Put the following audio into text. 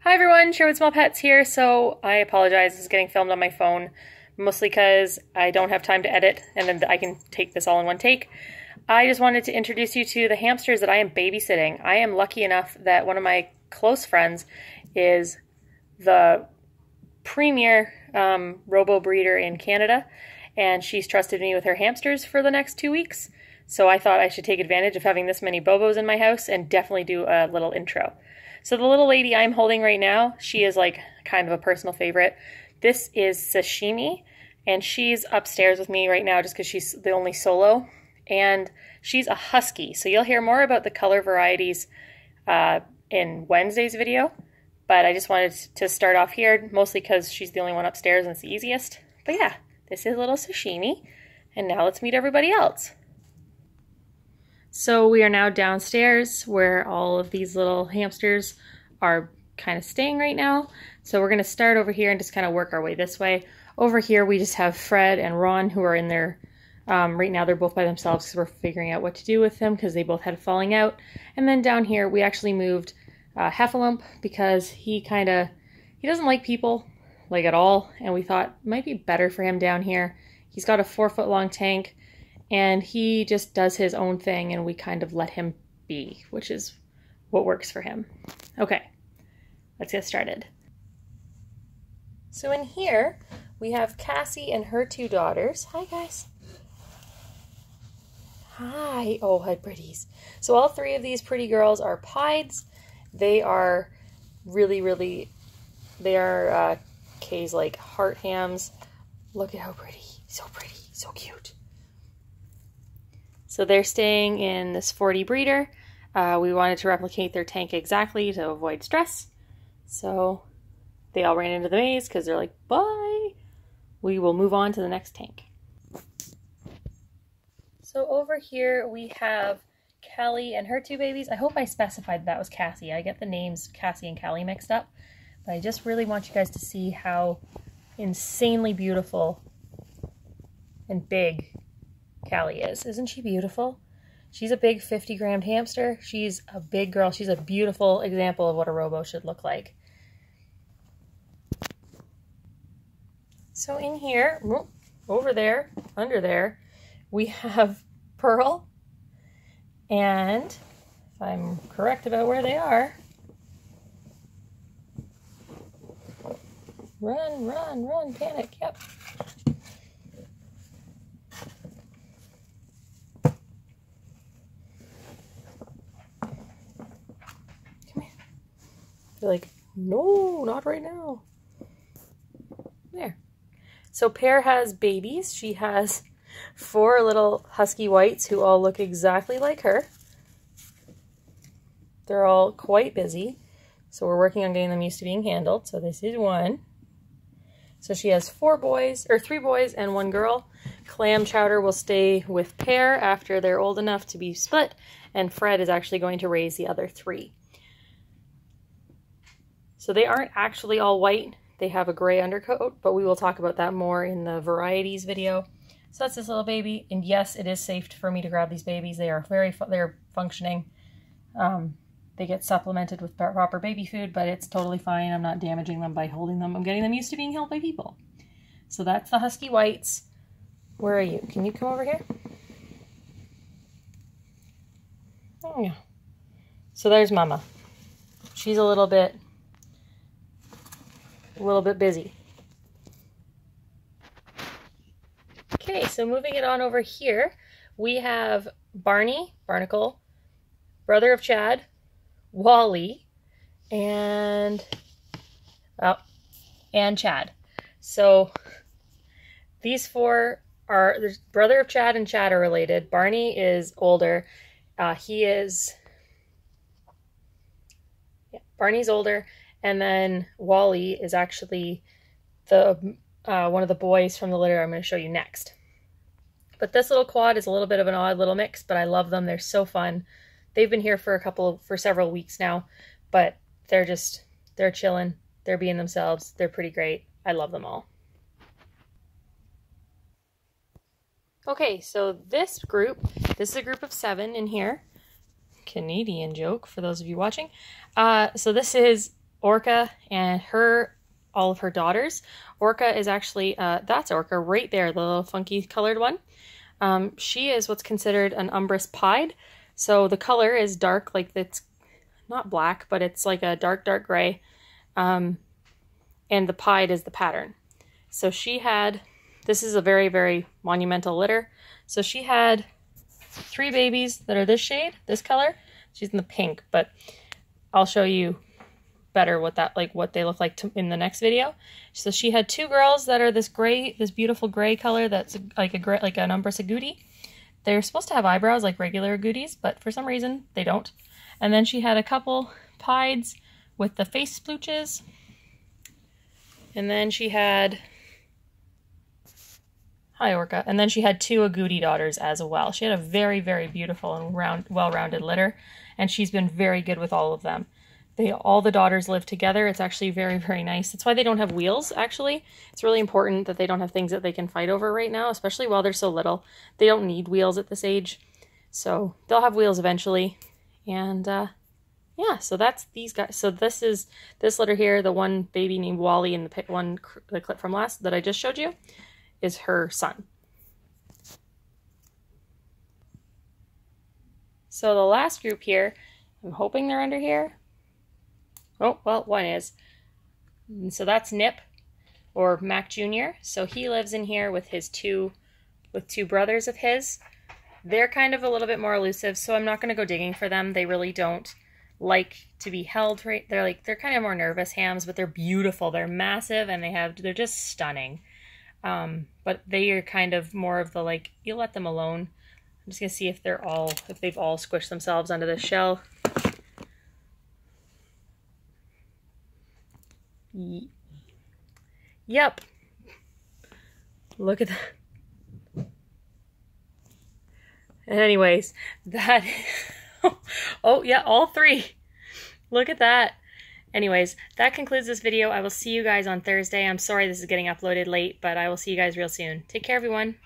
Hi everyone, Sherwood Small Pets here. So I apologize, this is getting filmed on my phone, mostly because I don't have time to edit and then I can take this all in one take. I just wanted to introduce you to the hamsters that I am babysitting. I am lucky enough that one of my close friends is the premier robo breeder in Canada, and she's trusted me with her hamsters for the next 2 weeks. So I thought I should take advantage of having this many Bobos in my house and definitely do a little intro. So the little lady I'm holding right now, she is like kind of a personal favorite. This is Sashimi, and she's upstairs with me right now just because she's the only solo. And she's a Husky. So you'll hear more about the color varieties in Wednesday's video. But I just wanted to start off here, mostly because she's the only one upstairs and it's the easiest. But yeah, this is little Sashimi. And now let's meet everybody else. So we are now downstairs where all of these little hamsters are kind of staying right now. So we're going to start over here and just kind of work our way this way. Over here we just have Fred and Ron who are in there. Right now they're both by themselves because we're figuring out what to do with them because they both had a falling out. And then down here we actually moved Heffalump because he doesn't like people like at all. And we thought it might be better for him down here. He's got a 4-foot long tank. And he just does his own thing and we kind of let him be, which is what works for him. Okay, let's get started. So in here, we have Cassie and her 2 daughters. Hi, guys. Hi. Oh, hi, pretties. So all 3 of these pretty girls are pieds. They are they are Kay's like heart hams. Look at how pretty. So pretty. So cute. So they're staying in this 40 breeder. We wanted to replicate their tank exactly to avoid stress. So they all ran into the maze because they're like, bye. We will move on to the next tank. So over here we have Callie and her 2 babies. I hope I specified that was Cassie. I get the names Cassie and Callie mixed up. But I just really want you guys to see how insanely beautiful and big Callie is. Isn't she beautiful? She's a big 50-gram hamster. She's a big girl. She's a beautiful example of what a robo should look like. So in here, over there, under there, we have Pearl. And if I'm correct about where they are, run, run, run, panic, yep. They're like, no, not right now. There. So Pear has babies. She has 4 little Husky Whites who all look exactly like her. They're all quite busy. So we're working on getting them used to being handled. So this is one. So she has 3 boys and 1 girl. Clam Chowder will stay with Pear after they're old enough to be split. And Fred is actually going to raise the other 3. So they aren't actually all white. They have a gray undercoat, but we will talk about that more in the varieties video. So that's this little baby, and yes, it is safe for me to grab these babies. They are they're functioning. They get supplemented with proper baby food, but it's totally fine. I'm not damaging them by holding them. I'm getting them used to being held by people. So that's the Husky Whites. Where are you? Can you come over here? Oh yeah. So there's Mama. She's a little bit busy. Okay, so moving it on over here, we have Barney, Barnacle, brother of Chad, Wally, and Chad. So these 4 are, there's brother of Chad and Chad are related. Barney is older. Barney's older. And then Wally is actually the one of the boys from the litter I'm going to show you next. But this little quad is a little bit of an odd little mix, but I love them. They're so fun. They've been here for several weeks now, but they're chilling. They're being themselves. They're pretty great. I love them all. Okay, so this is a group of 7 in here. Canadian joke for those of you watching. So this is Orca and all of her daughters. Orca is actually, that's Orca right there, the little funky colored one. She is what's considered an umbrous pied. So the color is dark, like it's not black, but it's like a dark, dark gray. And the pied is the pattern. So she had, this is a very, very monumental litter. So she had 3 babies that are this shade, this color. She's in the pink, but I'll show you better what they look like in the next video. So she had 2 girls that are this gray, this beautiful gray color that's like a gray, like an umbrous agouti. They're supposed to have eyebrows like regular agoutis, but for some reason they don't. And then she had a couple pieds with the face splooches. And then she had, hi Orca, and then she had 2 agouti daughters as well. She had a very, very beautiful and well-rounded litter, and she's been very good with all of them. All the daughters live together. It's actually very, very nice. That's why they don't have wheels, actually. It's really important that they don't have things that they can fight over right now, especially while they're so little. They don't need wheels at this age, so they'll have wheels eventually. And yeah, so that's these guys. So this is this litter here, the one baby named Wally and the clip from last that I just showed you is her son. So the last group here, I'm hoping they're under here. Oh, well, one is. And so that's Nip, or Mac Jr. So he lives in here with his two brothers of his. They're kind of a little bit more elusive, so I'm not going to go digging for them. They really don't like to be held. Right? They're kind of more nervous hams, but they're beautiful. They're massive, and they're just stunning. But they are kind of more of the, like, you let them alone. I'm just going to see if they've all squished themselves under the shell. Yep. Look at that. And anyways, that, oh yeah, all 3. Look at that. Anyways, that concludes this video. I will see you guys on Thursday. I'm sorry this is getting uploaded late, but I will see you guys real soon. Take care, everyone.